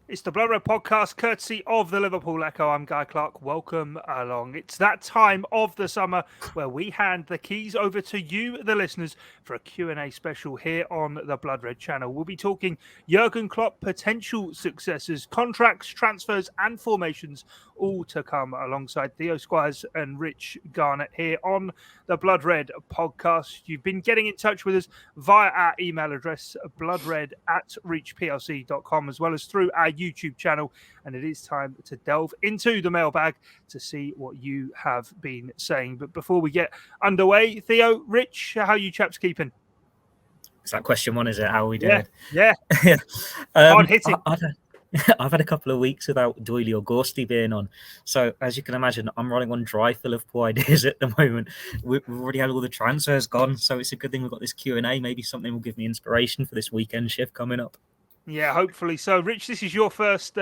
It's the Blood Red Podcast, courtesy of the Liverpool Echo. I'm Guy Clarke. Welcome along. It's that time of the summer where we hand the keys over to you, the listeners, for a Q&A special here on the Blood Red channel. We'll be talking Jurgen Klopp, potential successors, contracts, transfers, and formations, all to come alongside Theo, Squires, and Rich Garnett here on the Blood Red Podcast. You've been getting in touch with us via our email address, bloodred@reachplc.com, as well as through our YouTube channel, and it is time to delve into the mailbag to see what you have been saying. But before we get underway, Theo, Rich, how are you chaps keeping? Is that question one? Is it? How are we doing? Yeah. Hard hitting. I've had a couple of weeks without Doyley or Gorsty being on. So, as you can imagine, I'm running on dry for Liverpool ideas at the moment. We've already had all the transfers gone. So, it's a good thing we've got this Q&A. Maybe something will give me inspiration for this weekend shift coming up. Yeah, hopefully. So, Rich, this is your first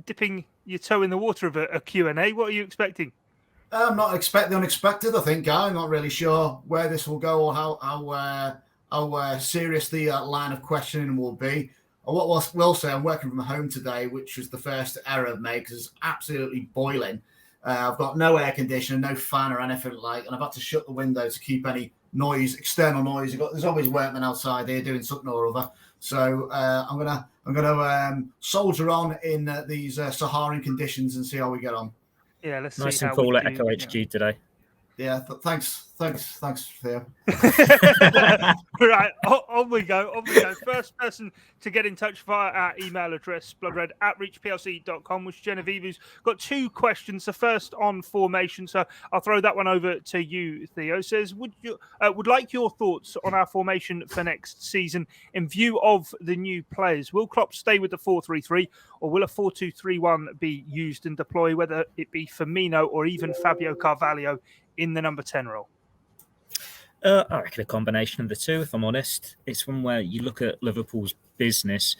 dipping your toe in the water of a Q&A. What are you expecting? I'm not expecting the unexpected, I think, Guy. I'm not really sure where this will go or how serious the line of questioning will be. What we'll say, I'm working from home today, which was the first error I've made because it's absolutely boiling. I've got no air conditioning, no fan or anything like, and I've had to shut the window to keep any noise, external noise. There's always workmen outside here doing something or other. So I'm gonna soldier on in these Saharan conditions and see how we get on. Yeah, let's nice see and how cool we at do, Echo HQ today. Yeah, thanks, Theo. Right, on we go. First person to get in touch via our email address, bloodred@reachplc.com, was Genevieve, who's got two questions. The first on formation, so I'll throw that one over to you, Theo. Says, would like your thoughts on our formation for next season in view of the new players? Will Klopp stay with the 4-3-3, or will a 4-2-3-1 be used and deploy, whether it be Firmino or even Fabio Carvalho in the number 10 role? I reckon a combination of the two, if I'm honest. It's one where you look at Liverpool's business,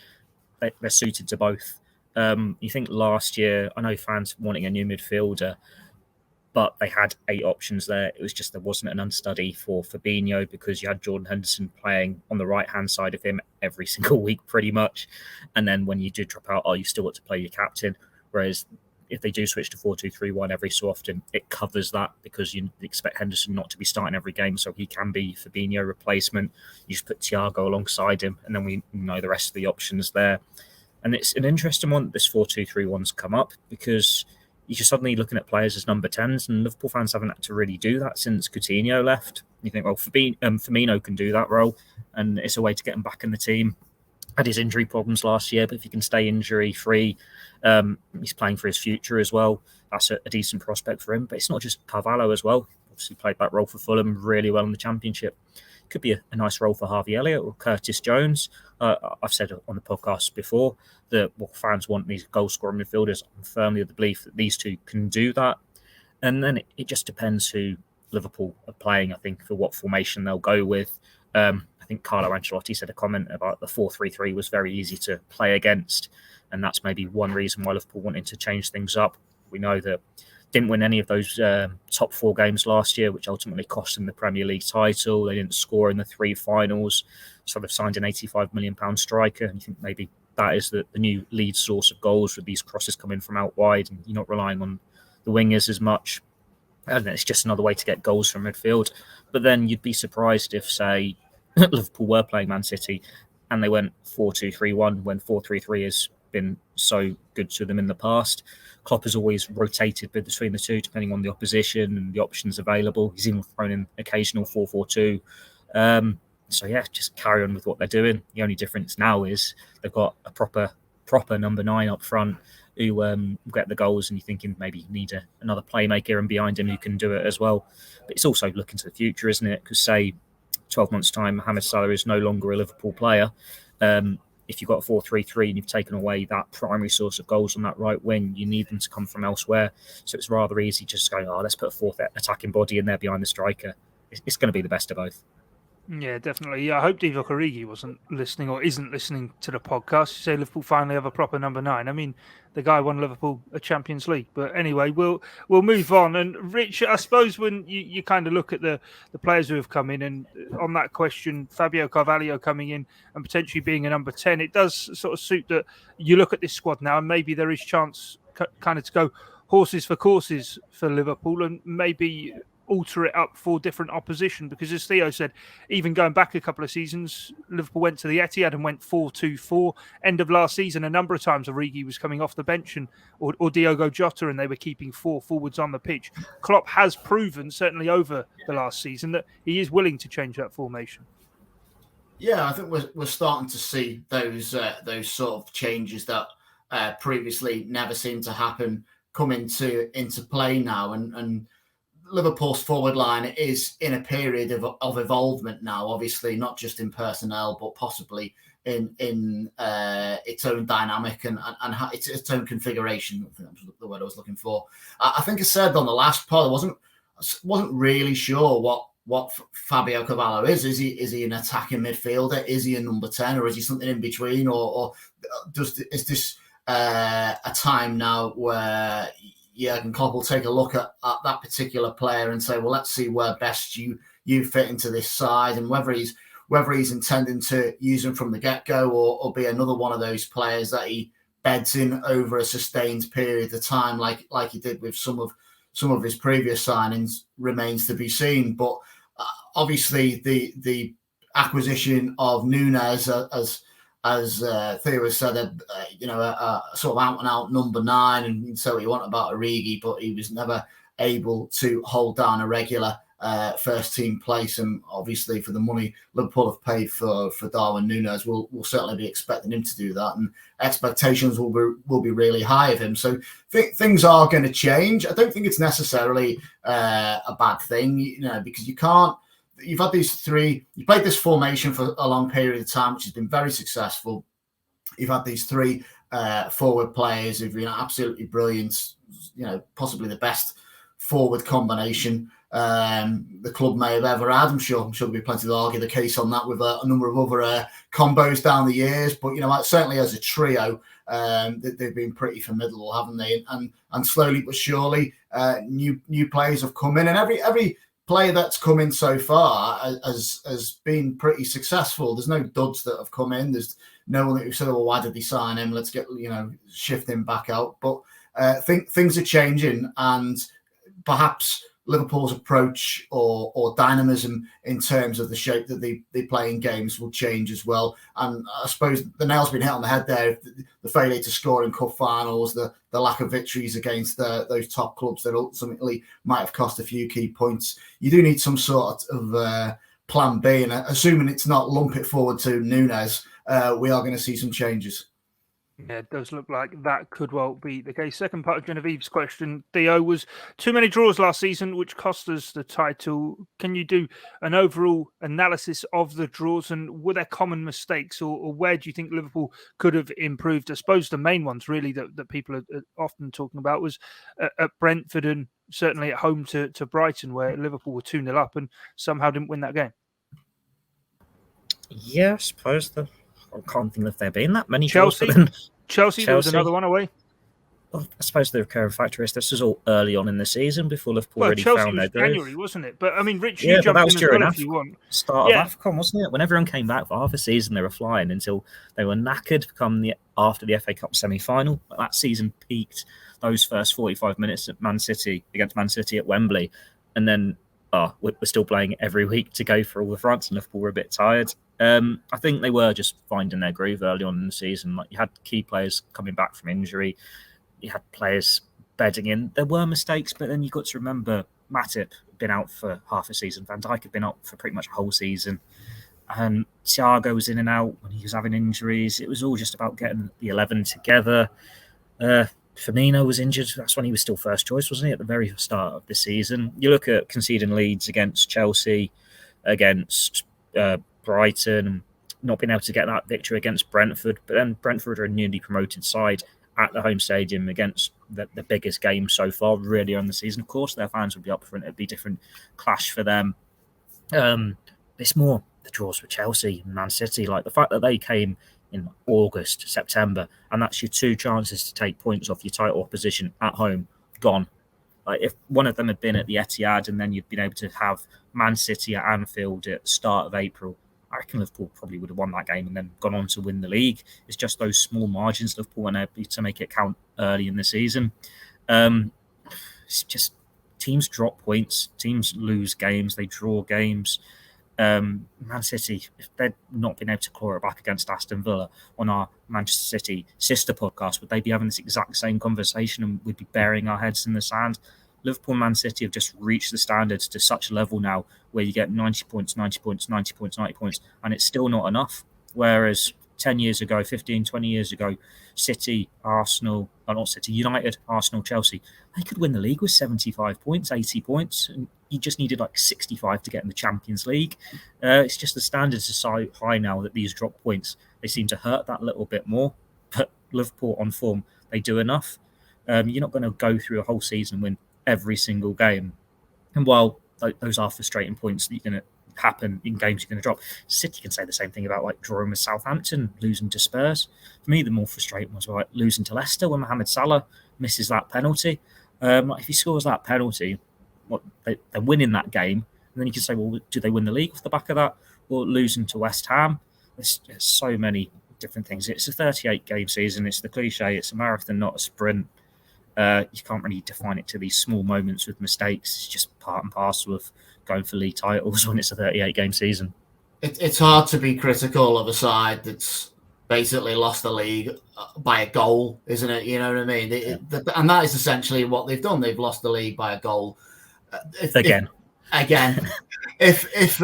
they're suited to both. You think last year, I know fans wanting a new midfielder, but they had 8 options there. It was just there wasn't an understudy for Fabinho because you had Jordan Henderson playing on the right-hand side of him every single week pretty much. And then when you do drop out, you still got to play your captain. Whereas if they do switch to 4-2-3-1 every so often, it covers that because you expect Henderson not to be starting every game, so he can be Fabinho replacement. You just put Thiago alongside him, and then we know the rest of the options there. And it's an interesting one that this 4-2-3-1's come up because you're suddenly looking at players as number 10s, and Liverpool fans haven't had to really do that since Coutinho left. You think, well, Firmino can do that role, and it's a way to get him back in the team. Had his injury problems last year, but if he can stay injury-free, he's playing for his future as well. That's a decent prospect for him. But it's not just Carvalho as well. Obviously played that role for Fulham really well in the Championship. Could be a nice role for Harvey Elliott or Curtis Jones. I've said on the podcast before that fans want these goal-scoring midfielders. I'm firmly of the belief that these two can do that. And then it just depends who Liverpool are playing, I think, for what formation they'll go with. I think Carlo Ancelotti said a comment about the 4-3-3 was very easy to play against, and that's maybe one reason why Liverpool wanted to change things up. We know that didn't win any of those top 4 games last year, which ultimately cost them the Premier League title. They didn't score in the 3 finals, so they've signed an £85 million striker, and you think maybe that is the new lead source of goals with these crosses coming from out wide, and you're not relying on the wingers as much. And it's just another way to get goals from midfield. But then you'd be surprised if, say, Liverpool were playing Man City and they went 4-2-3-1 when 4-3-3 has been so good to them in the past. Klopp has always rotated between the two depending on the opposition and the options available. He's even thrown in occasional 4-4-2. So yeah, just carry on with what they're doing. The only difference now is they've got a proper number 9 up front who get the goals, and you're thinking maybe you need another playmaker and behind him who can do it as well. But it's also looking to the future, isn't it? Because say 12 months' time, Mohamed Salah is no longer a Liverpool player. If you've got a 4-3-3 and you've taken away that primary source of goals on that right wing, you need them to come from elsewhere. So it's rather easy just going, let's put a fourth attacking body in there behind the striker. It's going to be the best of both. Yeah, definitely. Yeah, I hope Divock Origi wasn't listening or isn't listening to the podcast. You say Liverpool finally have a proper number 9. I mean, the guy won Liverpool a Champions League. But anyway, we'll move on. And Rich, I suppose when you kind of look at the players who have come in, and on that question, Fabio Carvalho coming in and potentially being a number 10, it does sort of suit that you look at this squad now, and maybe there is chance kind of to go horses for courses for Liverpool, and maybe alter it up for different opposition, because as Theo said, even going back a couple of seasons, Liverpool went to the Etihad and went 4-2-4. End of last season, a number of times Origi was coming off the bench or Diogo Jota, and they were keeping 4 forwards on the pitch. Klopp has proven, certainly over the last season, that he is willing to change that formation. Yeah, I think we're starting to see those sort of changes that previously never seemed to happen come into play now, and Liverpool's forward line is in a period of evolvement now, obviously not just in personnel, but possibly in its own dynamic and its own configuration. I think that's the word I was looking for. I think I said on the last pod, I wasn't really sure what Fabio Carvalho is. Is he an attacking midfielder? Is he a number 10, or is he something in between? Or is this a time now where Jurgen Klopp will take a look at that particular player and say, well, let's see where best you fit into this side, and whether he's intending to use him from the get-go or be another one of those players that he beds in over a sustained period of time, like he did with some of his previous signings, remains to be seen. But obviously the acquisition of Nunez as Theo has said, a sort of out-and-out number 9, and so he wanted about Origi, but he was never able to hold down a regular first-team place. And obviously, for the money Liverpool have paid for Darwin Nunez, we'll certainly be expecting him to do that, and expectations will be really high of him. So things are going to change. I don't think it's necessarily a bad thing, because you can't. You've had these 3. You played this formation for a long period of time, which has been very successful. You've had these 3 forward players who've been absolutely brilliant. Possibly the best forward combination the club may have ever had. I'm sure there'll be plenty to argue the case on that with a number of other combos down the years. But certainly as a trio, they've been pretty formidable, haven't they? And slowly but surely, new players have come in, and every player that's come in so far has been pretty successful. There's no duds that have come in. There's no one that said, "Oh, why did they sign him? Let's get shift him back out." But things are changing, and perhaps Liverpool's approach or dynamism in terms of the shape that they play in games will change as well. And I suppose the nail's been hit on the head there. The failure to score in cup finals, the lack of victories against those top clubs that ultimately might have cost a few key points. You do need some sort of plan B, and assuming it's not lump it forward to Nunez, we are going to see some changes. Yeah, it does look like that could well be the case. Second part of Genevieve's question, Theo, was too many draws last season, which cost us the title. Can you do an overall analysis of the draws, and were there common mistakes, or where do you think Liverpool could have improved? I suppose the main ones really that people are often talking about was at Brentford and certainly at home to Brighton, where Liverpool were 2-0 up and somehow didn't win that game. Yeah, I suppose I can't think of there being that many Chelsea. Chelsea was another one away. Well, I suppose the recurring factor is this was all early on in the season before Liverpool really Chelsea found their was groove. January, wasn't it? But I mean, Rich, Yeah, you jumped that was in as during well if you want. Start of AFCON, wasn't it? When everyone came back for half a season, they were flying until they were knackered after the FA Cup semi-final. But that season peaked those first 45 minutes against Man City at Wembley, and then we're still playing every week to go for all the fronts, and Liverpool were a bit tired. I think they were just finding their groove early on in the season. Like, you had key players coming back from injury, you had players bedding in. There were mistakes, but then you've got to remember Matip had been out for half a season. Van Dijk had been out for pretty much a whole season. And Thiago was in and out when he was having injuries. It was all just about getting the 11 together. Firmino was injured. That's when he was still first choice, wasn't he, at the very start of the season? You look at conceding leads against Chelsea, against Brighton, not being able to get that victory against Brentford. But then Brentford are a newly promoted side at the home stadium against the biggest game so far, really, on the season. Of course, their fans would be up for it. It'd be a different clash for them. It's more the draws with Chelsea and Man City, like the fact that they came in August, September, and that's your 2 chances to take points off your title opposition at home, gone. Like if one of them had been at the Etihad and then you'd been able to have Man City at Anfield at the start of April, I reckon Liverpool probably would have won that game and then gone on to win the league. It's just those small margins Liverpool weren't able to make it count early in the season. It's just teams drop points, teams lose games, they draw games. Man City, if they'd not been able to claw it back against Aston Villa on our Manchester City sister podcast, would they be having this exact same conversation and we'd be burying our heads in the sand? Liverpool and Man City have just reached the standards to such a level now where you get 90 points, 90 points, 90 points, 90 points, and it's still not enough. Whereas 10 years ago, 15, 20 years ago, City, Arsenal, not City, United, Arsenal, Chelsea, they could win the league with 75 points, 80 points, and you just needed like 65 to get in the Champions League. It's just the standards are so high now that these drop points, they seem to hurt that little bit more. But Liverpool on form, they do enough. You're not going to go through a whole season and win every single game. And while those are frustrating points that you're going to happen in games you're going to drop, City can say the same thing about like drawing with Southampton, losing to Spurs. For me, the more frustrating was like losing to Leicester when Mohamed Salah misses that penalty. If he scores that penalty, they're winning that game, and then you can say, well, do they win the league off the back of that, or losing to West Ham? There's so many different things. It's a 38-game season. It's the cliche. It's a marathon, not a sprint. You can't really define it to these small moments with mistakes. It's just part and parcel of going for league titles when it's a 38-game season. It's hard to be critical of a side that's basically lost the league by a goal, isn't it? You know what I mean? And that is essentially what they've done. They've lost the league by a goal. Again. If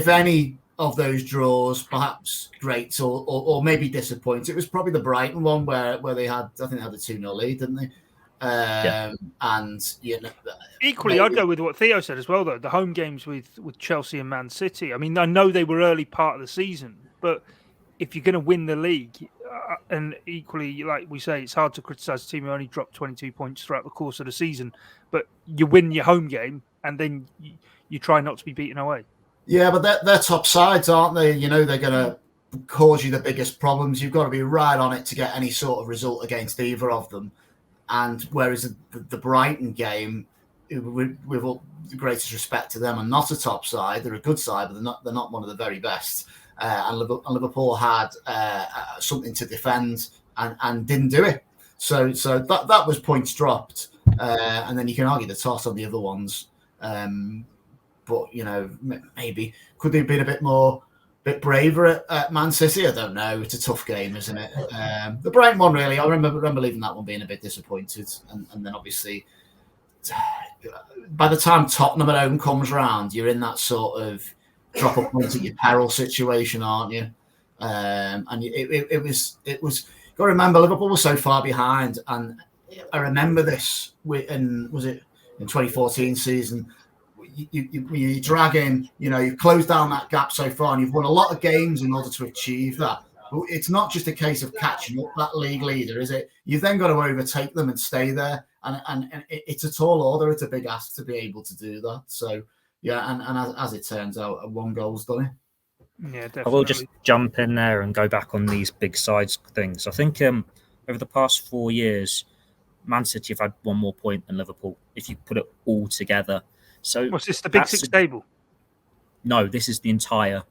any of those draws, perhaps great or maybe disappointing, it was probably the Brighton one where they had, I think they had a 2-0 lead, didn't they? And equally, I'd go with what Theo said as well, though. The home games with Chelsea and Man City. I mean, I know they were early part of the season, but if you're going to win the league, and equally, like we say, it's hard to criticise a team who only dropped 22 points throughout the course of the season, but you win your home game and then you try not to be beaten away. Yeah, but they're top sides, aren't they? You know, they're going to cause you the biggest problems. You've got to be right on it to get any sort of result against either of them. And whereas the Brighton game, with all the greatest respect to them, are not a top side. They're a good side, but they're not one of the very best. And Liverpool had something to defend and didn't do it. So that was points dropped. And then you can argue the toss on the other ones. But, you know, maybe could they have been a bit braver at Man City? I don't know. It's a tough game, isn't it? The Brighton one, really, I remember leaving that one being a bit disappointed. And then obviously, by the time Tottenham at home comes round, you're in that sort of drop a point at your peril situation, aren't you? And it was. You've got to remember, Liverpool was so far behind, and I remember this in 2014 season. You drag in, you've closed down that gap so far, and you've won a lot of games in order to achieve that. But it's not just a case of catching up that league leader, is it? You've then got to overtake them and stay there, and it's a tall order. It's a big ask to be able to do that. So yeah, and as it turns out, 1 goal's done it. Yeah, definitely. I will just jump in there and go back on these big sides things. I think over the past 4 years, Man City have had 1 more point than Liverpool if you put it all together. So what's this, the Big Six table? No, this is the entire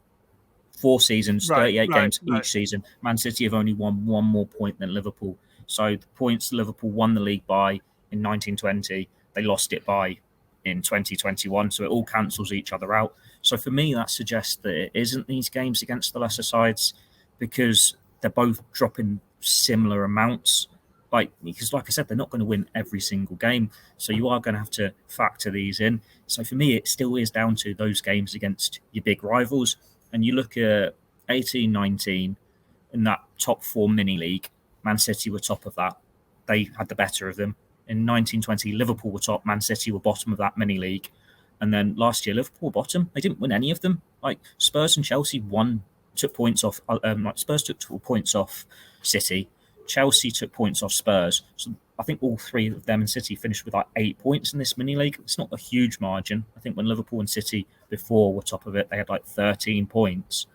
4 seasons, 38 games each season. Man City have only won 1 more point than Liverpool. So the points Liverpool won the league by in 1920, they lost it by in 2021. So it all cancels each other out. So for me, that suggests that it isn't these games against the lesser sides, because they're both dropping similar amounts. Because like I said, they're not going to win every single game. So you are going to have to factor these in. So for me, it still is down to those games against your big rivals. And you look at 18-19 in that top 4 mini league, Man City were top of that. They had the better of them. In 19-20, Liverpool were top, Man City were bottom of that mini league. And then last year, Liverpool were bottom. They didn't win any of them. Like Spurs and Chelsea took points off. Spurs took points off City. Chelsea took points off Spurs. So I think all three of them and City finished with like 8 points in this mini league. It's not a huge margin. I think when Liverpool and City before were top of it, they had like 13 points.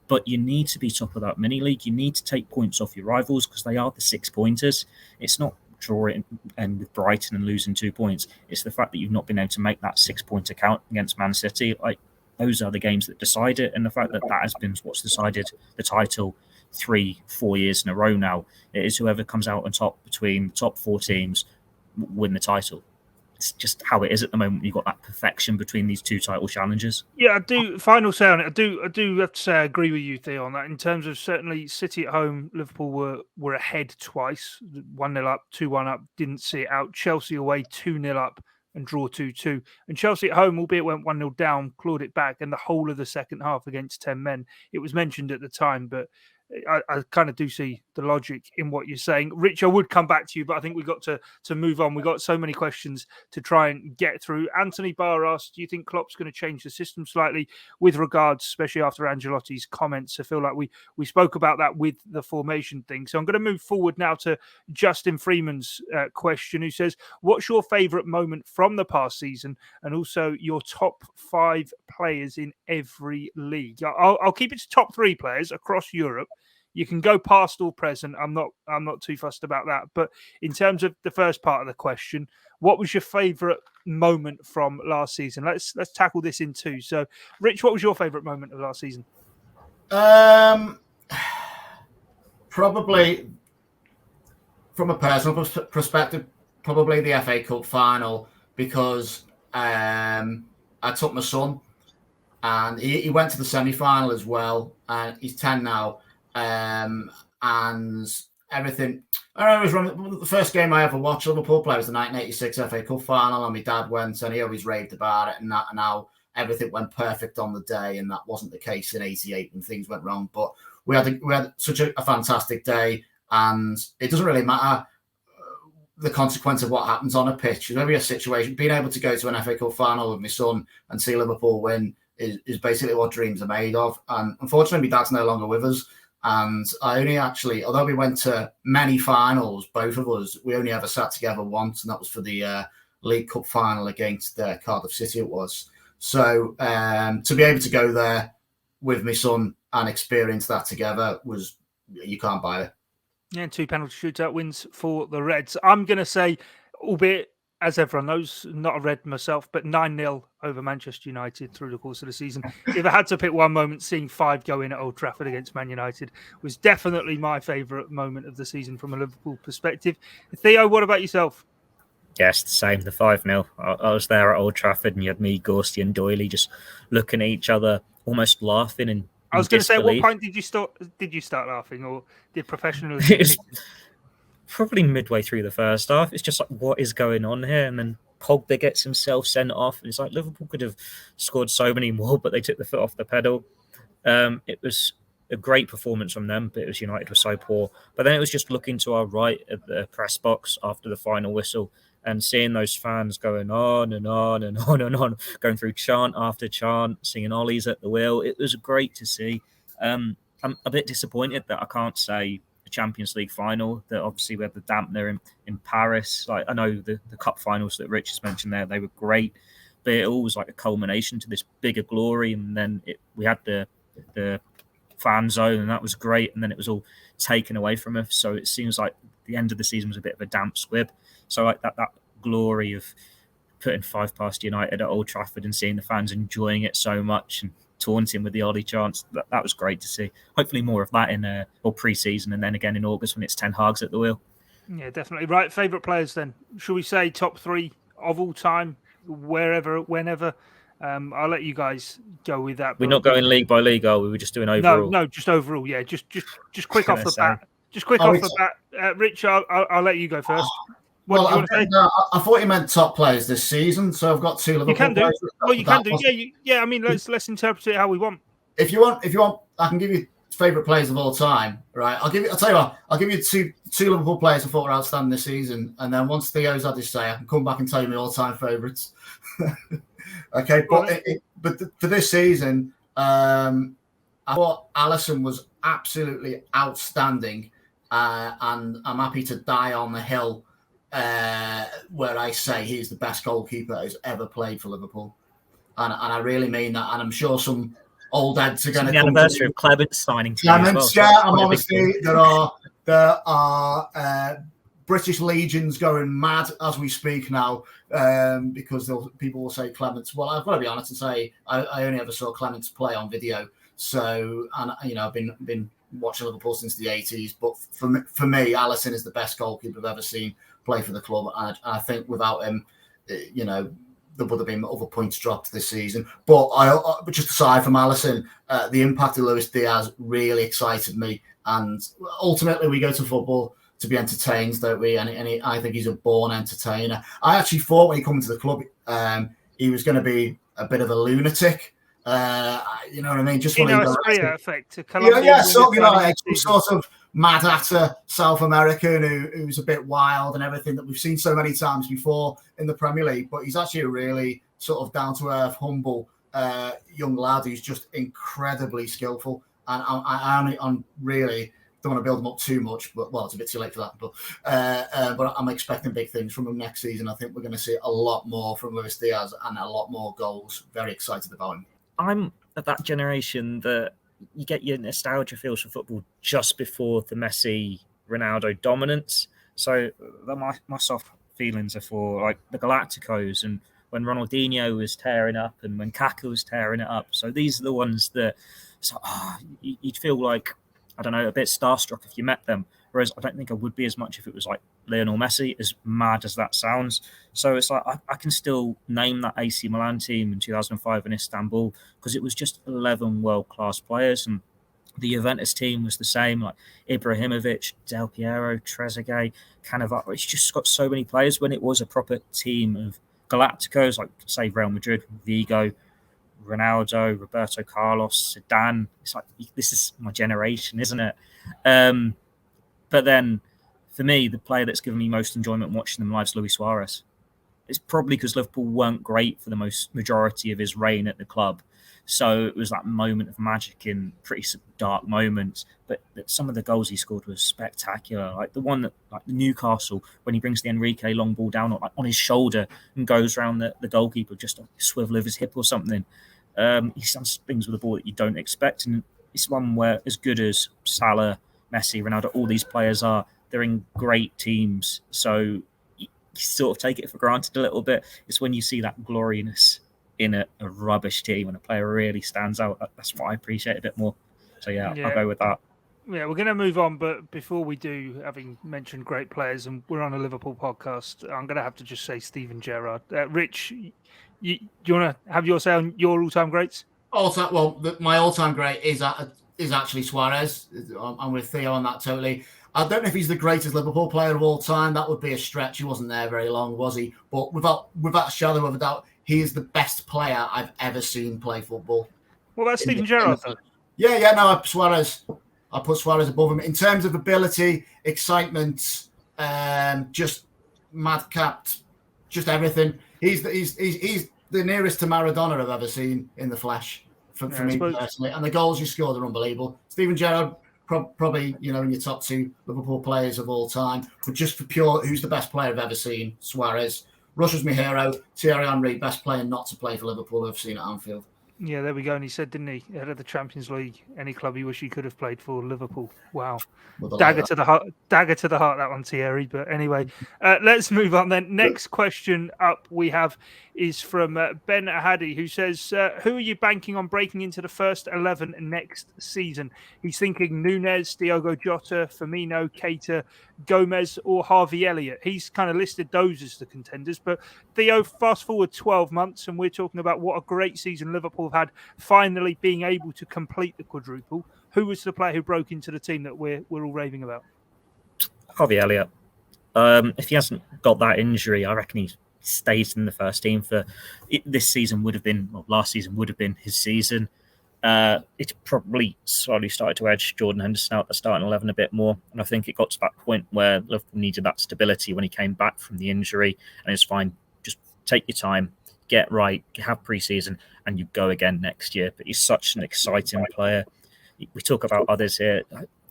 But you need to be top of that mini league. You need to take points off your rivals because they are the 6-pointers. It's not drawing and with Brighton and losing 2 points. It's the fact that you've not been able to make that 6-pointer count against Man City. Like, those are the games that decide it, and the fact that that has been what's decided the title 3-4 years in a row now. It is whoever comes out on top between the top 4 teams win the title. It's just how it is at the moment. You've got that perfection between these 2 title challenges. Yeah, I do. Final say on it. I do have to say I agree with you, Theo, on that. In terms of certainly City at home, Liverpool were ahead twice, 1-0 up, 2-1 up. Didn't see it out. Chelsea away, 2-0 up and draw 2-2. And Chelsea at home, albeit went 1-0 down, clawed it back, and the whole of the second half against 10 men. It was mentioned at the time, but I kind of do see the logic in what you're saying. Rich, I would come back to you, but I think we've got to move on. We've got so many questions to try and get through. Anthony Barr asked, do you think Klopp's going to change the system slightly with regards, especially after Ancelotti's comments? I feel like we spoke about that with the formation thing. So I'm going to move forward now to Justin Freeman's question, who says, what's your favourite moment from the past season and also your top 5 players in every league? I'll keep it to top 3 players across Europe. You can go past or present. I'm not too fussed about that. But in terms of the first part of the question, what was your favourite moment from last season? Let's tackle this in 2. So, Rich, what was your favourite moment of last season? Probably, from a personal perspective, probably the FA Cup final, because I took my son and he went to the semi-final as well, and he's 10 now. And everything. I remember the first game I ever watched Liverpool play was the 1986 FA Cup final, and my dad went and he always raved about it, and now everything went perfect on the day, and that wasn't the case in '88 when things went wrong. But we had such a fantastic day, and it doesn't really matter the consequence of what happens on a pitch. There'll be a situation. Being able to go to an FA Cup final with my son and see Liverpool win is basically what dreams are made of. And unfortunately, my dad's no longer with us. And I only actually, although we went to many finals, both of us, we only ever sat together once, and that was for the League Cup final against Cardiff City it was. So to be able to go there with my son and experience that together was, you can't buy it. Yeah, 2 penalty shootout wins for the Reds. I'm going to say, albeit, as everyone knows, not a Red myself, but 9-0 over Manchester United through the course of the season. If I had to pick one moment, seeing 5 go in at Old Trafford against Man United was definitely my favourite moment of the season from a Liverpool perspective. Theo, what about yourself? Yes, the same, the 5-0. I was there at Old Trafford, and you had me, Gorsty and Doyley just looking at each other, almost laughing and I was going to say, at what point did you start laughing, or did professionalism? It's probably midway through the first half. It's just like, what is going on here? And then Pogba gets himself sent off. And it's like Liverpool could have scored so many more, but they took the foot off the pedal. It was a great performance from them, but it was United were so poor. But then it was just looking to our right at the press box after the final whistle and seeing those fans going on and on and on and on, going through chant after chant, singing Ollie's at the wheel. It was great to see. I'm a bit disappointed that I can't say a Champions League final, that obviously we had the dampener in Paris. Like, I know the cup finals that Rich has mentioned there, they were great, but it all was like a culmination to this bigger glory. And then we had the fan zone, and that was great. And then it was all taken away from us. So it seems like the end of the season was a bit of a damp squib. So like that glory of putting 5 past United at Old Trafford and seeing the fans enjoying it so much and taunting with the Ollie chants, that was great to see. Hopefully more of that in pre-season, and then again in August when it's Ten Hag's at the wheel. Yeah, definitely. Right, favourite players then. Should we say top 3 of all time, wherever, whenever? I'll let you guys go with that. We're not going league by league, are we? We're just doing overall. No, just overall. Yeah, just quick off the bat. Just quick off the bat. Rich, I'll let you go first. I thought you meant top players this season, so I've got 2 Liverpool players. Well, you can do. Yeah. I mean, let's interpret it how we want. If you want, I can give you favourite players of all time. Right? I'll tell you what. I'll give you two Liverpool players I thought were outstanding this season, and then once Theo's had his say, I can come back and tell you my all-time favourites. Okay, but for this season, I thought Alisson was absolutely outstanding. and I'm happy to die on the hill where I say he's the best goalkeeper who's ever played for Liverpool. And I really mean that. And I'm sure some old heads are going to come. The anniversary of Clement signing to Clements, well, yeah, and honestly, there are British legions going mad as we speak now, because people will say Clements. Well, I've got to be honest and say I only ever saw Clements play on video. So, and I've been watching Liverpool since the 80s. But for me, Alisson is the best goalkeeper I've ever seen play for the club, and I think without him, there would have been other points dropped this season. But just aside from Alisson, the impact of Luis Diaz really excited me. And ultimately, we go to football to be entertained, don't we? And I think he's a born entertainer. I actually thought when he came to the club, he was going to be a bit of a lunatic. You know what I mean? Just effect. Some sort of Mad Hatter South American who's a bit wild and everything that we've seen so many times before in the Premier League. But he's actually a really sort of down-to-earth, humble young lad who's just incredibly skillful. And I'm really don't want to build him up too much, but it's a bit too late for that. But I'm expecting big things from him next season. I think we're going to see a lot more from Luis Diaz and a lot more goals. Very excited about him. I'm of that generation that you get your nostalgia feels for football just before the Messi, Ronaldo dominance. So my soft feelings are for like the Galacticos and when Ronaldinho was tearing up and when Kaká was tearing it up. So these are the ones that you'd feel like, I don't know, a bit starstruck if you met them. Whereas I don't think I would be as much if it was like Lionel Messi, as mad as that sounds. So it's like I can still name that AC Milan team in 2005 in Istanbul because it was just 11 world-class players. And the Juventus team was the same, like Ibrahimovic, Del Piero, Trezeguet, Cannavaro. It's just got so many players when it was a proper team of Galacticos, like, say, Real Madrid, Vigo, Ronaldo, Roberto Carlos, Zidane. It's like, this is my generation, isn't it? But then, for me, the player that's given me most enjoyment watching them live is Luis Suarez. It's probably because Liverpool weren't great for the majority of his reign at the club. So it was that moment of magic in pretty dark moments. But some of the goals he scored was spectacular. Like the one that, like the Newcastle, when he brings the Enrique long ball down on his shoulder and goes around the goalkeeper, just a swivel of his hip or something. He's done things with the ball that you don't expect. And it's one where, as good as Salah, Messi, Ronaldo, all these players are, they're in great teams. So you sort of take it for granted a little bit. It's when you see that gloriness in a rubbish team when a player really stands out. That's what I appreciate a bit more. So, yeah. I'll go with that. Yeah, we're going to move on. But before we do, having mentioned great players, and we're on a Liverpool podcast, I'm going to have to just say Steven Gerrard. Rich, do you want to have your say on your all-time greats? My all-time great is actually Suarez. I'm with Theo on that totally. I don't know if he's the greatest Liverpool player of all time. That would be a stretch. He wasn't there very long, was he? But without a shadow of a doubt, he is the best player I've ever seen play football. Well, that's Steven Gerrard. Suarez. I put Suarez above him in terms of ability, excitement, just madcap, just everything. He's the nearest to Maradona I've ever seen in the flesh for me personally. And the goals he scored are unbelievable. Steven Gerrard, probably in your top two Liverpool players of all time. But just for pure, who's the best player I've ever seen? Suarez. Russia's my hero. Thierry Henry, best player not to play for Liverpool I've seen at Anfield. Yeah, there we go. And he said, didn't he, ahead of the Champions League, any club he wish he could have played for, Liverpool. Wow. Dagger to the heart, that one, Thierry. But anyway, let's move on then. Next question up we have is from Ben Ahadi, who says, who are you banking on breaking into the first 11 next season? He's thinking Nunez, Diogo Jota, Firmino, Keita, Gomez or Harvey Elliott. He's kind of listed those as the contenders. But Theo, fast forward 12 months and we're talking about what a great season Liverpool have had, finally being able to complete the quadruple. Who was the player who broke into the team that we're all raving about? Harvey Elliott. If he hasn't got that injury, I reckon he stays in the first team for this season. Last season would have been his season. It probably slowly started to edge Jordan Henderson out the starting 11 a bit more. And I think it got to that point where Liverpool needed that stability when he came back from the injury. And it's fine. Just take your time, get right, have pre-season, and you go again next year. But he's such an exciting player. We talk about others here.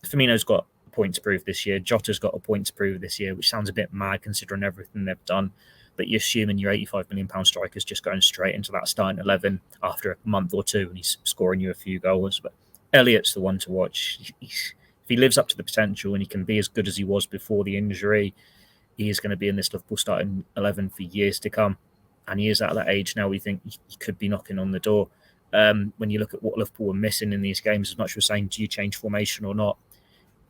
Firmino's got point to prove this year. Jota's got a point to prove this year, which sounds a bit mad considering everything they've done. But you're assuming your £85 million striker's just going straight into that starting 11 after a month or two, and he's scoring you a few goals. But Elliott's the one to watch. If he lives up to the potential and he can be as good as he was before the injury, he is going to be in this Liverpool starting 11 for years to come. And he is at that age now we think he could be knocking on the door. When you look at what Liverpool were missing in these games, as much as we're saying, do you change formation or not?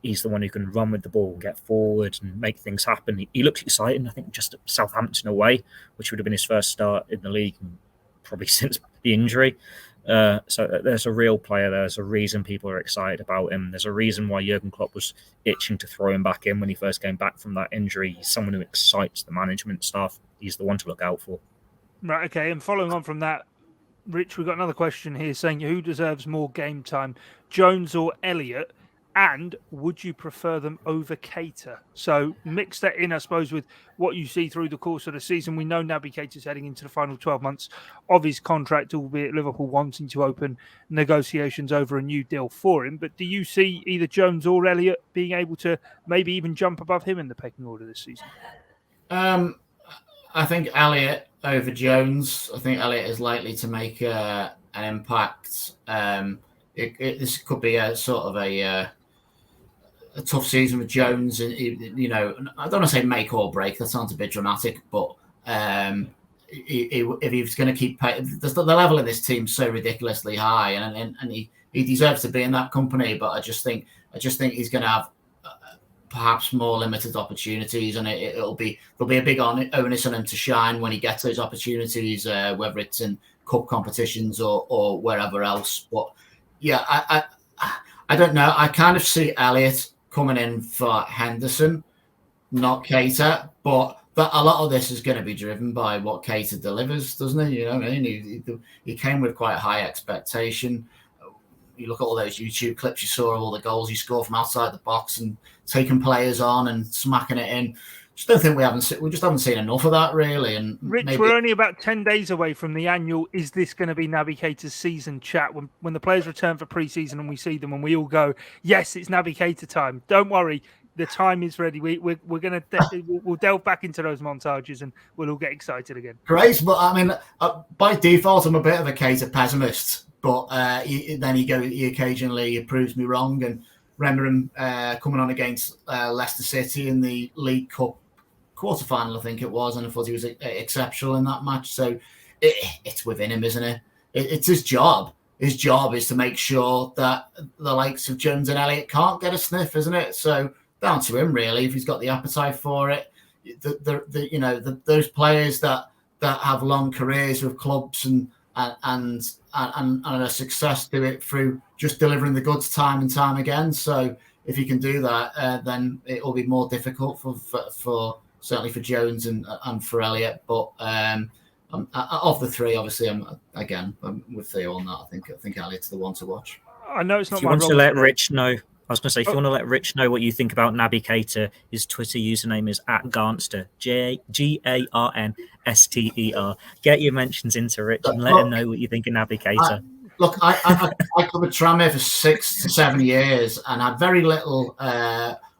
He's the one who can run with the ball and get forward and make things happen. He looks exciting, I think, just at Southampton away, which would have been his first start in the league probably since the injury. So there's a real player there. There's a reason people are excited about him. There's a reason why Jurgen Klopp was itching to throw him back in when he first came back from that injury. He's someone who excites the management staff. He's the one to look out for. Right, okay. And following on from that, Rich, we've got another question here saying who deserves more game time, Jones or Elliott? And would you prefer them over Keita? So mix that in, I suppose, with what you see through the course of the season. We know Naby Keita's heading into the final 12 months of his contract, albeit Liverpool wanting to open negotiations over a new deal for him. But do you see either Jones or Elliott being able to maybe even jump above him in the pecking order this season? I think Elliott over Jones. I think Elliott is likely to make an impact. This could be a sort of a tough season with Jones, and I don't want to say make or break. That sounds a bit dramatic, but if he's going to keep the level of this team so ridiculously high, and he deserves to be in that company. But I just think he's going to have perhaps more limited opportunities, and there'll be a big onus on him to shine when he gets those opportunities, whether it's in cup competitions or wherever else. But yeah, I don't know. I kind of see Elliott coming in for Henderson, not Keita, but a lot of this is going to be driven by what Keita delivers, doesn't it? You know what I mean? He came with quite a high expectation. You look at all those YouTube clips you saw of all the goals he scored from outside the box and taking players on and smacking it in. Just don't think we just haven't seen enough of that, really. And Rich, we're only about 10 days away from the annual "Is this going to be Naby Keita's season?" chat when the players return for pre-season and we see them and we all go, "Yes, it's Naby Keita time." Don't worry, the time is ready. We're going to we'll delve back into those montages and we'll all get excited again. Great, but I mean, by default, I'm a bit of a Keita pessimist. But then he occasionally proves me wrong, and remember him coming on against Leicester City in the League Cup quarterfinal, I think it was, and I thought he was exceptional in that match. So it's within him, isn't it? It's his job. His job is to make sure that the likes of Jones and Elliott can't get a sniff, isn't it? So down to him, really, if he's got the appetite for it. Those players that have long careers with clubs and a success to it through just delivering the goods time and time again. So if you can do that, then it will be more difficult for certainly for Jones and for Elliott. But of the three, obviously, I'm with Theo on that. I think Elliott's the one to watch. I know it's not. If you want to let Rich know, I was going to say, if you want to let Rich know what you think about Naby Keita, his Twitter username is @Garnster, GARNSTER. Get your mentions into Rich and let him know what you think of Naby Keita. I covered Tranmere for 6 to 7 years and had very little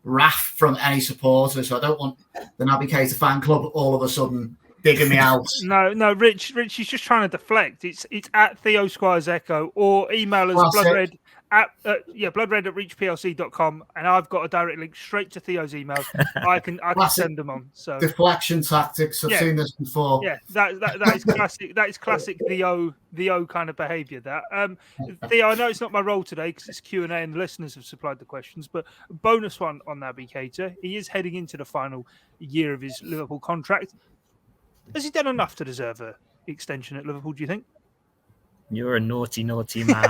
wrath from any supporters, so I don't want the Naby Keita fan club all of a sudden digging me out. No, Rich, he's just trying to deflect. It's at Theo Squires Echo, or email us bloodred bloodred@reachplc.com, and I've got a direct link straight to Theo's emails. I can send them on. So deflection tactics. I've seen this before. Yeah, that is classic. That is classic Theo kind of behaviour. That Theo, I know it's not my role today because it's Q&A and the listeners have supplied the questions, but a bonus one on Naby Keita. He is heading into the final year of his Liverpool contract. Has he done enough to deserve an extension at Liverpool, do you think? You're a naughty, naughty man.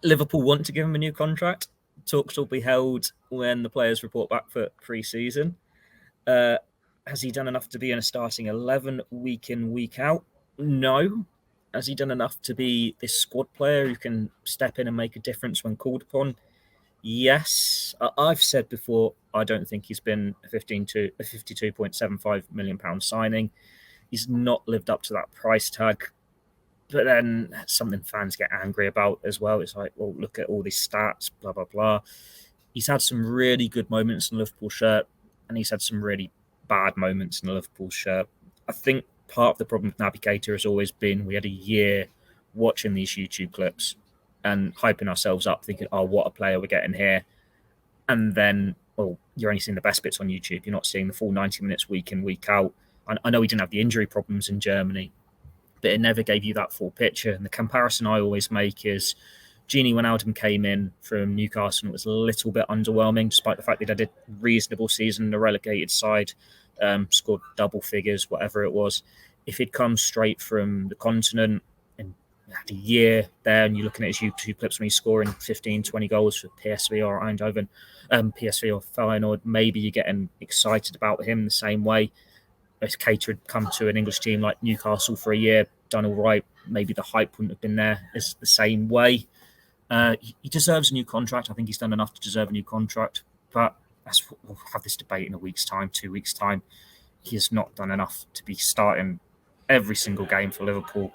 Liverpool want to give him a new contract. Talks will be held when the players report back for pre-season. Has he done enough to be in a starting 11 week in, week out? No. Has he done enough to be this squad player who can step in and make a difference when called upon? Yes. I've said before, I don't think he's been a £52.75 million signing. He's not lived up to that price tag. But then something fans get angry about as well. It's like, well, look at all these stats, blah, blah, blah. He's had some really good moments in the Liverpool shirt, and he's had some really bad moments in the Liverpool shirt. I think part of the problem with Naby Keita has always been we had a year watching these YouTube clips and hyping ourselves up, thinking, oh, what a player we're getting here. And then, well, you're only seeing the best bits on YouTube. You're not seeing the full 90 minutes week in, week out. I know he didn't have the injury problems in Germany, but it never gave you that full picture. And the comparison I always make is Gini Wijnaldum came in from Newcastle and it was a little bit underwhelming, despite the fact that he had a reasonable season in a relegated side, scored double figures, whatever it was. If he'd come straight from the continent and had a year there, and you're looking at his YouTube clips when he's scoring 15, 20 goals for PSV or Eindhoven, PSV or Feyenoord, maybe you're getting excited about him the same way. If Keita had come to an English team like Newcastle for a year, done all right, maybe the hype wouldn't have been there as the same way. He deserves a new contract. I think he's done enough to deserve a new contract. But we'll have this debate in a week's time, 2 weeks' time. He has not done enough to be starting every single game for Liverpool.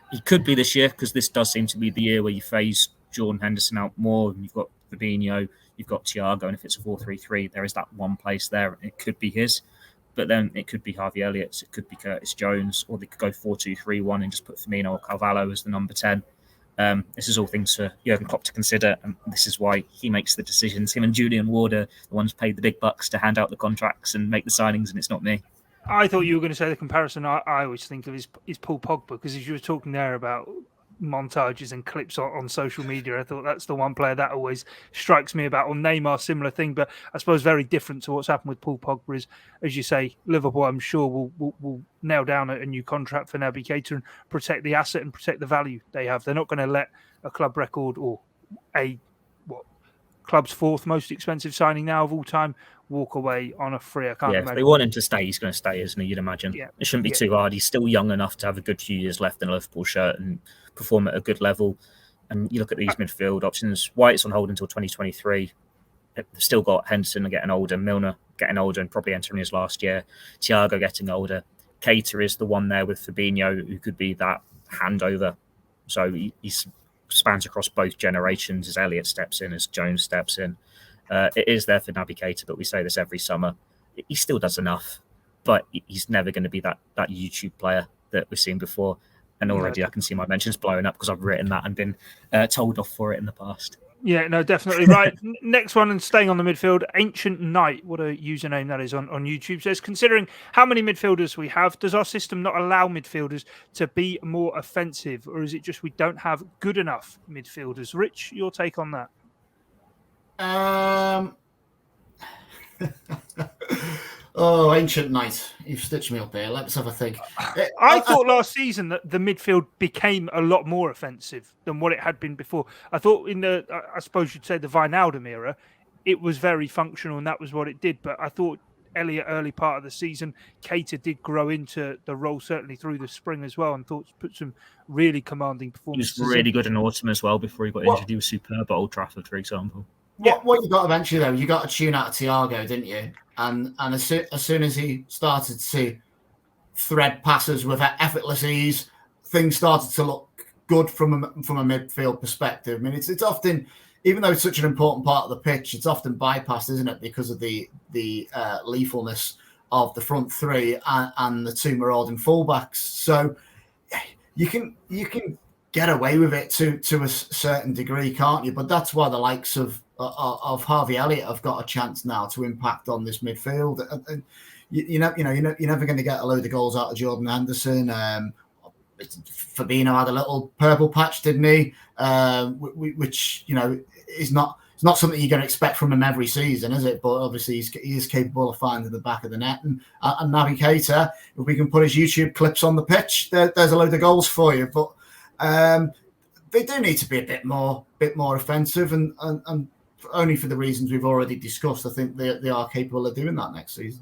He could be this year, because this does seem to be the year where you phase Jordan Henderson out more. And you've got Fabinho, you've got Thiago, and if it's a 4-3-3, there is that one place there. It could be his. But then it could be Harvey Elliott's, it could be Curtis Jones, or they could go 4-2-3-1 and just put Firmino or Carvalho as the number 10. This is all things for Jurgen Klopp to consider, and this is why he makes the decisions. Him and Julian Ward are the ones paid the big bucks to hand out the contracts and make the signings, and it's not me. I thought you were going to say the comparison I always think of is Paul Pogba, because as you were talking there about montages and clips on social media, I thought that's the one player that always strikes me about. On Neymar, similar thing, but I suppose very different to what's happened with Paul Pogba is, as you say, Liverpool, I'm sure will nail down a new contract for Naby Keita and protect the asset and protect the value they have. They're not going to let a club record or club's fourth most expensive signing now of all time walk away on a free. I can't imagine. If they want him to stay, he's going to stay, isn't he? You'd imagine. Yeah. It shouldn't be too hard. He's still young enough to have a good few years left in a Liverpool shirt and perform at a good level. And you look at these midfield options. White's on hold until 2023. They've still got Henderson getting older, Milner getting older and probably entering his last year, Thiago getting older. Keita is the one there with Fabinho who could be that handover. So he spans across both generations as Elliott steps in, as Jones steps in. It is there for Naby Keita, but we say this every summer. He still does enough, but he's never going to be that YouTube player that we've seen before. And already I can see my mentions blowing up because I've written that and been told off for it in the past. Yeah, no, definitely. Right. Next one, and staying on the midfield, Ancient Knight, what a username that is on YouTube, says, considering how many midfielders we have, does our system not allow midfielders to be more offensive, or is it just we don't have good enough midfielders? Rich, your take on that? Oh, Ancient Knight. You've stitched me up here. Let's have a think. I thought last season that the midfield became a lot more offensive than what it had been before. I thought in the, I suppose you'd say the Wijnaldum era, it was very functional and that was what it did. But I thought Elliott early part of the season, Keita did grow into the role certainly through the spring as well, and thought put some really commanding performances. He was really good in autumn as well before he got injured. He was superb at Old Trafford, for example. What you got eventually, though, you got a tune out of Thiago, didn't you? And as soon as he started to thread passes with effortless ease, things started to look good from a midfield perspective. I mean, it's often, even though it's such an important part of the pitch, it's often bypassed, isn't it, because of the lethalness of the front three and the two marauding fullbacks. So you can get away with it to a certain degree, can't you? But that's why the likes of Harvey Elliott have got a chance now to impact on this midfield. And you're never going to get a load of goals out of Jordan Henderson. Fabinho had a little purple patch, didn't he? Which is not something you're going to expect from him every season, is it? But obviously he is capable of finding the back of the net. And Naby Keita, if we can put his YouTube clips on the pitch, there's a load of goals for you. But they do need to be a bit more offensive, and only for the reasons we've already discussed. I think they are capable of doing that next season.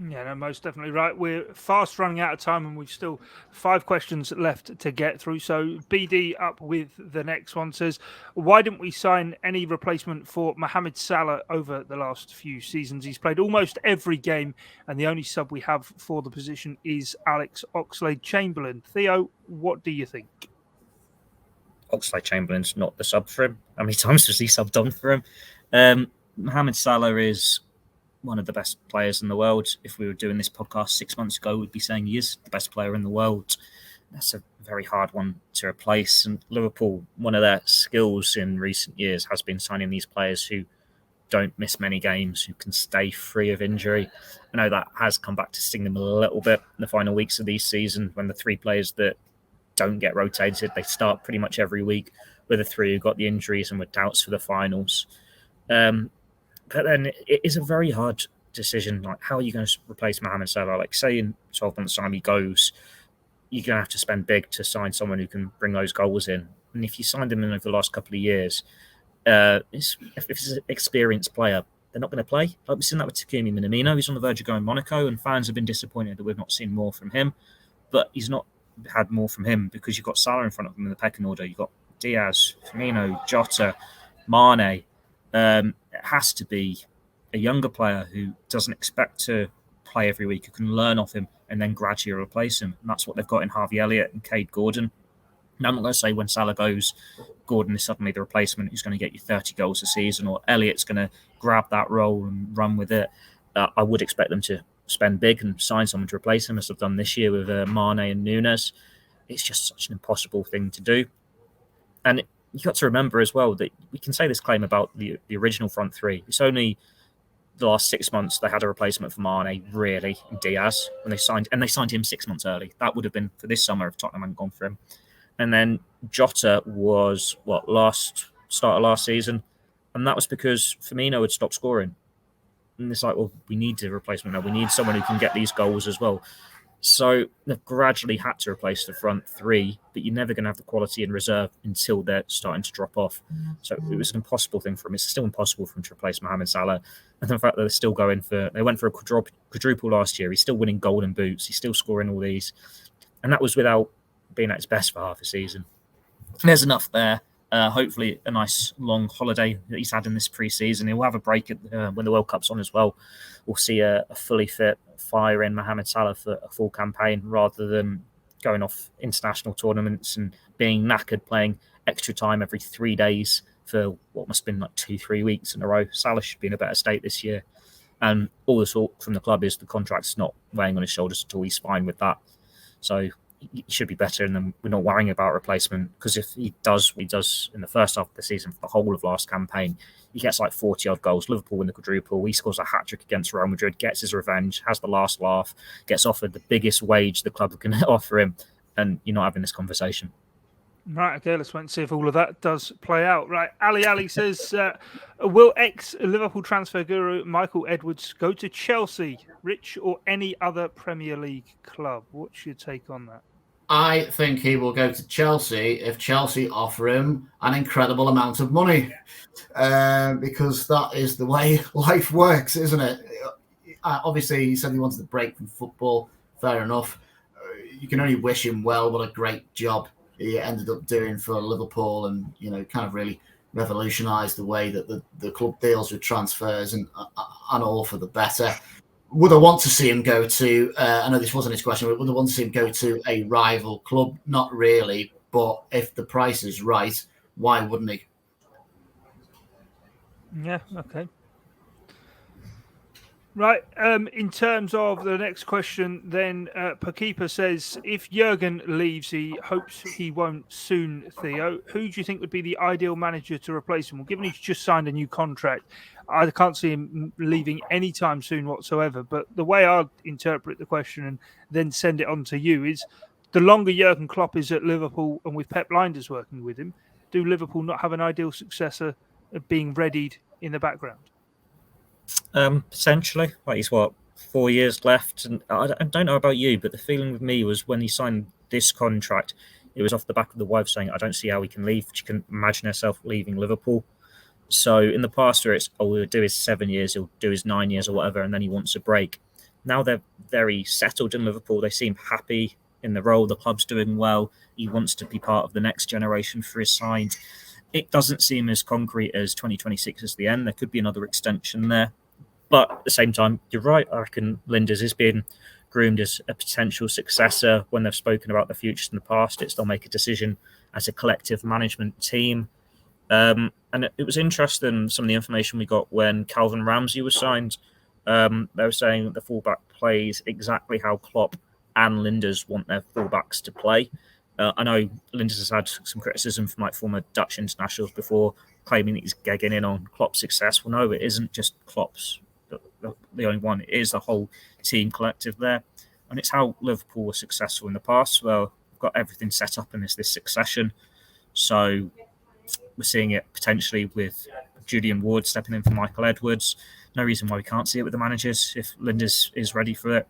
Yeah, no, most definitely right. We're fast running out of time and we've still 5 questions left to get through. So BD up with the next one, says, why didn't we sign any replacement for Mohamed Salah over the last few seasons? He's played almost every game and the only sub we have for the position is Alex Oxlade-Chamberlain. Theo, what do you think? Oxlade-Chamberlain's not the sub for him. How many times has he subbed on for him? Mohamed Salah is one of the best players in the world. If we were doing this podcast 6 months ago, we'd be saying he is the best player in the world. That's a very hard one to replace. And Liverpool, one of their skills in recent years has been signing these players who don't miss many games, who can stay free of injury. I know that has come back to sting them a little bit in the final weeks of this season when the three players that don't get rotated, they start pretty much every week with the three who got the injuries and were doubts for the finals. But then it is a very hard decision. Like, how are you going to replace Mohamed Salah? Like, say in 12 months' time he goes, you're going to have to spend big to sign someone who can bring those goals in. And if you signed him in over the last couple of years, if it's an experienced player, they're not going to play. Like, we've seen that with Takumi Minamino. He's on the verge of going Monaco, and fans have been disappointed that we've not seen more from him. But he's not had more from him because you've got Salah in front of him in the pecking order. You've got Diaz, Firmino, Jota, Mane. It has to be a younger player who doesn't expect to play every week, who can learn off him and then gradually replace him. And that's what they've got in Harvey Elliott and Cade Gordon. Now, I'm not going to say when Salah goes, Gordon is suddenly the replacement who's going to get you 30 goals a season, or Elliott's going to grab that role and run with it. I would expect them to spend big and sign someone to replace him, as they've done this year with Mane and Nunez. It's just such an impossible thing to do. And you've got to remember as well that we can say this claim about the original front three. It's only the last 6 months they had a replacement for Mane, really, and Diaz, when they signed him 6 months early. That would have been for this summer if Tottenham hadn't gone for him. And then Jota was, start of last season, and that was because Firmino had stopped scoring. And it's like, well, we need a replacement now. We need someone who can get these goals as well. So they've gradually had to replace the front three, but you're never going to have the quality in reserve until they're starting to drop off. So it was an impossible thing for him. It's still impossible for him to replace Mohamed Salah. And the fact that they're still they went for a quadruple last year. He's still winning golden boots. He's still scoring all these. And that was without being at his best for half a season. And there's enough there. Hopefully a nice long holiday that he's had in this pre-season. He'll have a break when the World Cup's on as well. We'll see a fully fit, fire-in Mohamed Salah for a full campaign rather than going off international tournaments and being knackered playing extra time every 3 days for what must have been like 2-3 weeks in a row. Salah should be in a better state this year. And all the talk from the club is the contract's not weighing on his shoulders at all. He's fine with that. So he should be better, and then we're not worrying about replacement, because if he does what he does in the first half of the season for the whole of last campaign, he gets like 40-odd goals. Liverpool win the quadruple. He scores a hat-trick against Real Madrid, gets his revenge, has the last laugh, gets offered the biggest wage the club can offer him, and you're not having this conversation. Right, okay, let's wait and see if all of that does play out. Right, Ali says, will ex-Liverpool transfer guru Michael Edwards go to Chelsea, Rich, or any other Premier League club? What's your take on that? I think he will go to Chelsea if Chelsea offer him an incredible amount of money, because that is the way life works, isn't it? Obviously, he said he wanted to break from football. Fair enough. You can only wish him well. What a great job he ended up doing for Liverpool, and kind of really revolutionised the way that the club deals with transfers and all for the better. Would I want to see him go to, I know this wasn't his question, but would I want to see him go to a rival club? Not really, but if the price is right, why wouldn't he? Yeah, okay. Right, in terms of the next question, then Pakeeper says, if Jurgen leaves, he hopes he won't soon, Theo, who do you think would be the ideal manager to replace him? Well, given he's just signed a new contract, I can't see him leaving anytime soon whatsoever. But the way I'd interpret the question and then send it on to you is, the longer Jurgen Klopp is at Liverpool and with Pep Lijnders working with him, do Liverpool not have an ideal successor being readied in the background? Potentially. Like, he's 4 years left, and I don't know about you, but the feeling with me was when he signed this contract, it was off the back of the wife saying, I don't see how he can leave. She can imagine herself leaving Liverpool. So in the past, where it's, he'll do his 7 years, he'll do his 9 years or whatever, and then he wants a break. Now they're very settled in Liverpool. They seem happy in the role. The club's doing well. He wants to be part of the next generation for his side. It doesn't seem as concrete as 2026 as the end. There could be another extension there. But at the same time, you're right. I reckon Lijnders has been groomed as a potential successor. When they've spoken about the futures in the past, they'll make a decision as a collective management team. And it was interesting, some of the information we got when Calvin Ramsey was signed. They were saying that the fullback plays exactly how Klopp and Linders want their fullbacks to play. I know Linders has had some criticism from like former Dutch internationals before, claiming that he's gegging in on Klopp's success. Well, no, it isn't just Klopp's the only one. It is the whole team collective there. And it's how Liverpool were successful in the past. Well, we've got everything set up in this succession. So we're seeing it potentially with Julian Ward stepping in for Michael Edwards. No reason why we can't see it with the managers if Linders is ready for it.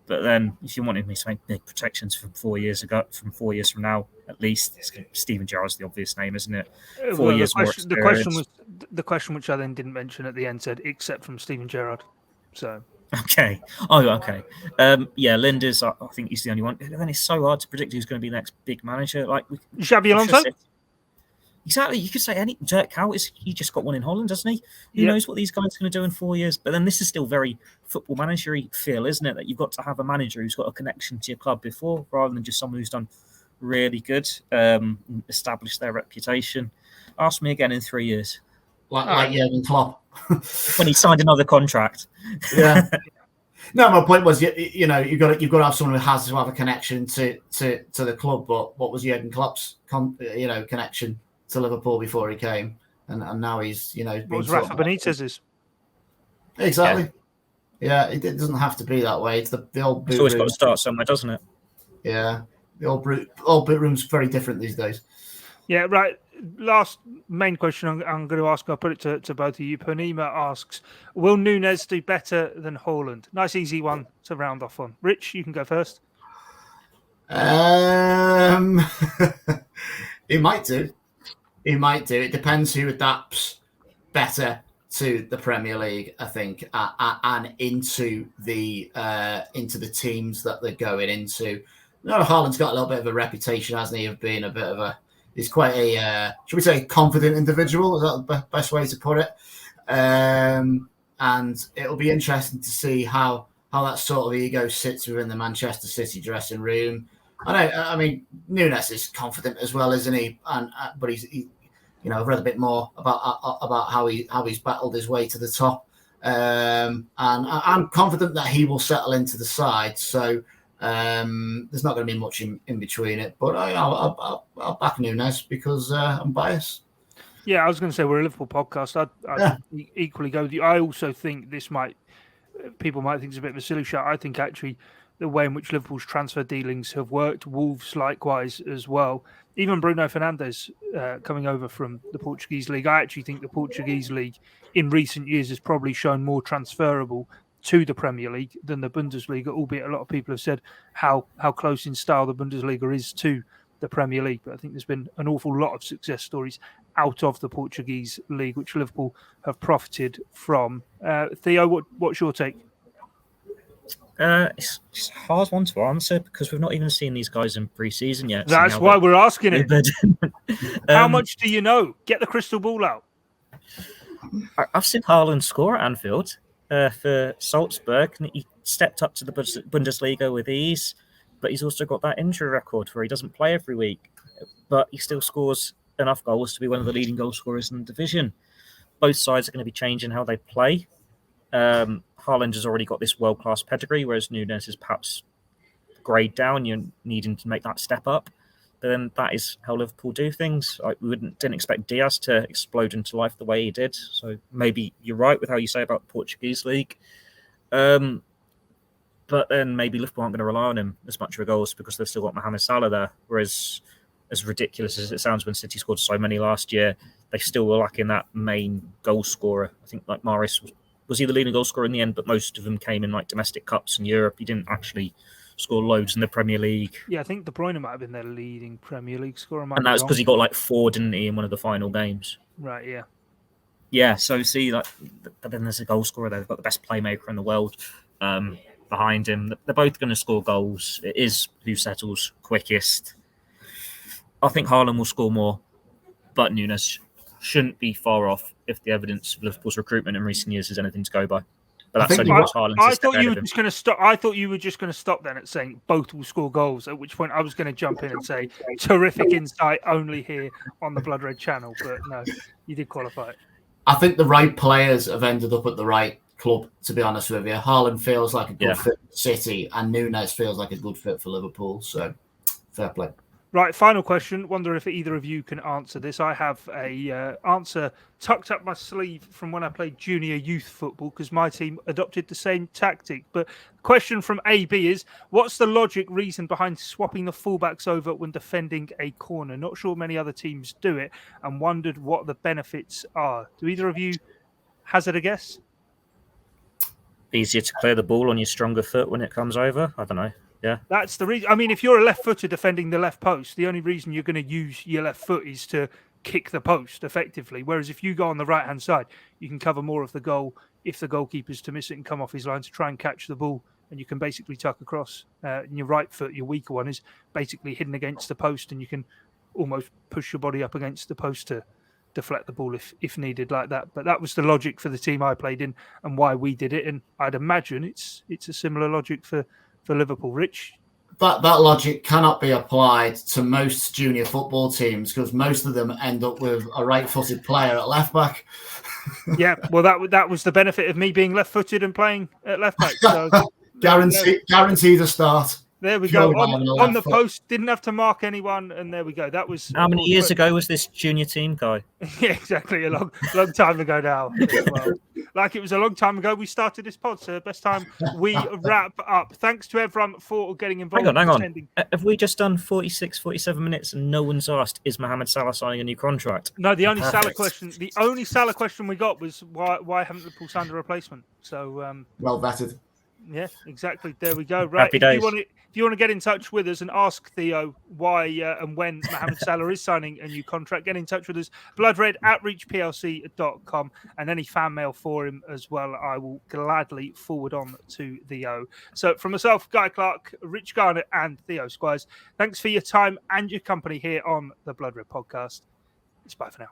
But then, if you wanted me to make big protections from 4 years from now, at least, Steven Gerrard's the obvious name, isn't it? 4 years more experience. The question, which I then didn't mention at the end, said except from Steven Gerrard. So okay. Oh, okay. Yeah, Linders. I think he's the only one. Then it's so hard to predict who's going to be the next big manager. Like Xabi Alonso. Exactly. You could say any. Dirk Kuyt, he just got one in Holland, doesn't he? Who knows what these guys are going to do in 4 years? But then this is still very football manager-y feel, isn't it? That you've got to have a manager who's got a connection to your club before, rather than just someone who's done really good, established their reputation. Ask me again in 3 years. Like Jurgen Klopp. When he signed another contract. Yeah. No, my point was, you know, you've got to have someone who has to have a connection to the club. But what was Jurgen Klopp's connection to Liverpool before he came, and now he's, you know, what was Rafa Benitez's? Exactly. Yeah, it doesn't have to be that way. It's the old boot. It's always got to start somewhere, doesn't it? Yeah, the old boot room's very different these days. Yeah, right. Last main question I'm going to ask. I'll put it to both of you. Panima asks, will Nunez do better than Haaland? Nice easy one to round off on. Rich, you can go first. He might do. He might do. It depends who adapts better to the Premier League, I think, and into the teams that they're going into. You know, Haaland's got a little bit of a reputation, hasn't he, of being a bit of a... He's quite a, should we say, confident individual? Is that the best way to put it? And it'll be interesting to see how that sort of ego sits within the Manchester City dressing room. I mean, Nunez is confident as well, isn't he? But he's I've read a bit more about how he's battled his way to the top, and I'm confident that he will settle into the side. So there's not going to be much in between it. But I'll back Nunez because I'm biased. Yeah, I was going to say we're a Liverpool podcast. I'd equally go with you. I also think people might think it's a bit of a silly shot. I think actually the way in which Liverpool's transfer dealings have worked, Wolves likewise as well. Even Bruno Fernandes coming over from the Portuguese league. I actually think the Portuguese league in recent years has probably shown more transferable to the Premier League than the Bundesliga, albeit a lot of people have said how close in style the Bundesliga is to the Premier League. But I think there's been an awful lot of success stories out of the Portuguese league, which Liverpool have profited from. Theo, what's your take? It's a hard one to answer because we've not even seen these guys in pre-season yet. That's why we're asking it. How much do you know? Get the crystal ball out. I've seen Haaland score at Anfield for Salzburg, and he stepped up to the Bundesliga with ease, but he's also got that injury record where he doesn't play every week, but he still scores enough goals to be one of the leading goal scorers in the division. Both sides are going to be changing how they play. Haaland has already got this world-class pedigree, whereas Nunez is perhaps grade down. You're needing to make that step up. But then that is how Liverpool do things. We didn't expect Diaz to explode into life the way he did. So maybe you're right with how you say about the Portuguese league. But then maybe Liverpool aren't going to rely on him as much for goals because they've still got Mohamed Salah there. Whereas, as ridiculous as it sounds when City scored so many last year, they still were lacking that main goal scorer. I think like Maris was he the leading goal scorer in the end, but most of them came in like domestic cups in Europe. He didn't actually score loads in the Premier League. Yeah, I think De Bruyne might have been their leading Premier League scorer. And that's because he got like 4, didn't he, in one of the final games? Right, yeah. Yeah, so see, like, then there's a goal scorer there. They've got the best playmaker in the world behind him. They're both going to score goals. It is who settles quickest. I think Haaland will score more, but Nunez shouldn't be far off if the evidence of Liverpool's recruitment in recent years is anything to go by. But that's only because Haaland's I thought you were just going to stop. I thought you were just going to stop then at saying both will score goals. At which point I was going to jump in and say terrific insight only here on the Blood Red channel. But no, you did qualify it. I think the right players have ended up at the right club. To be honest with you, Haaland feels like a good fit for City, and Nunez feels like a good fit for Liverpool. So fair play. Right, final question. Wonder if either of you can answer this. I have a answer tucked up my sleeve from when I played junior youth football because my team adopted the same tactic. But the question from AB is, what's the logic reason behind swapping the fullbacks over when defending a corner? Not sure many other teams do it and wondered what the benefits are. Do either of you hazard a guess? Easier to clear the ball on your stronger foot when it comes over? I don't know. Yeah, that's the reason. I mean, if you're a left footer defending the left post, the only reason you're going to use your left foot is to kick the post effectively. Whereas if you go on the right hand side, you can cover more of the goal if the goalkeeper's to miss it and come off his line to try and catch the ball, and you can basically tuck across. And your right foot, your weaker one, is basically hidden against the post, and you can almost push your body up against the post to deflect the ball if needed like that. But that was the logic for the team I played in and why we did it. And I'd imagine it's a similar logic for Liverpool. Rich? That logic cannot be applied to most junior football teams because most of them end up with a right-footed player at left back. Yeah, well, that was the benefit of me being left-footed and playing at left back. So, guaranteed a start. There we go. On the post, didn't have to mark anyone, and there we go. That was how many years ago was this junior team guy? Yeah, exactly. A long time ago now. Well, like it was a long time ago we started this pod, so best time we wrap up. Thanks to everyone for getting involved. Hang on. Have we just done 46, 47 minutes and no one's asked, is Mohamed Salah signing a new contract? No, the only Salah question we got was why haven't Liverpool signed a replacement? So well vetted. Yeah, exactly. There we go. Right. Happy days. If you want to get in touch with us and ask Theo why and when Mohamed Salah is signing a new contract, get in touch with us. bloodred@reachplc.com and any fan mail for him as well, I will gladly forward on to Theo. So from myself, Guy Clarke, Rich Garnett and Theo Squires, thanks for your time and your company here on the Blood Red podcast. It's bye for now.